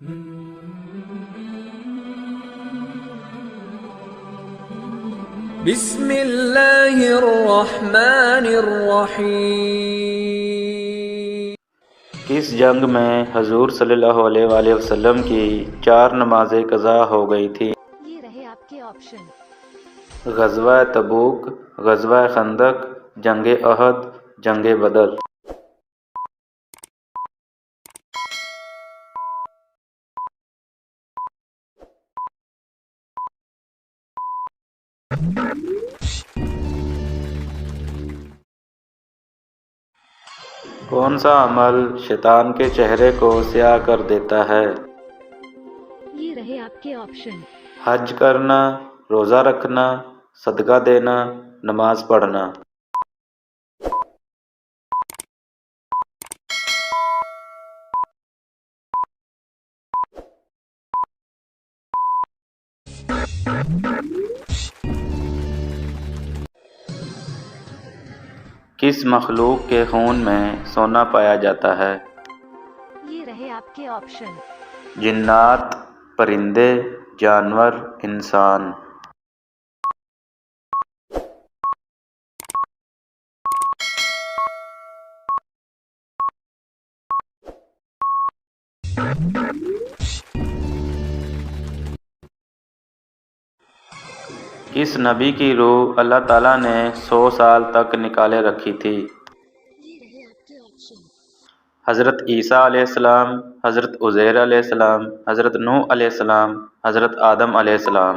بسم اللہ الرحمن الرحیم۔ کس جنگ میں حضور صلی اللہ علیہ وآلہ وسلم کی 4 نمازیں قضا ہو گئی تھی؟ یہ رہے آپ کے آپشن۔ غزوہ تبوک، غزوہ خندق، جنگ احد، جنگ بدر۔ کون سا عمل شیطان کے چہرے کو سیاہ کر دیتا ہے؟ یہ رہے آپ کے آپشن۔ حج کرنا، روزہ رکھنا، صدقہ دینا، نماز پڑھنا۔ کس مخلوق کے خون میں سونا پایا جاتا ہے؟ یہ رہے آپ کے آپشن۔ جنات، پرندے، جانور، انسان۔ کس نبی کی روح اللہ تعالیٰ نے 100 سال تک نکالے رکھی تھی؟ یہ رہے آپ کے آپشن۔ حضرت عیسیٰ علیہ السلام، حضرت عزیر علیہ السلام، حضرت نوح علیہ السلام، حضرت آدم علیہ السلام۔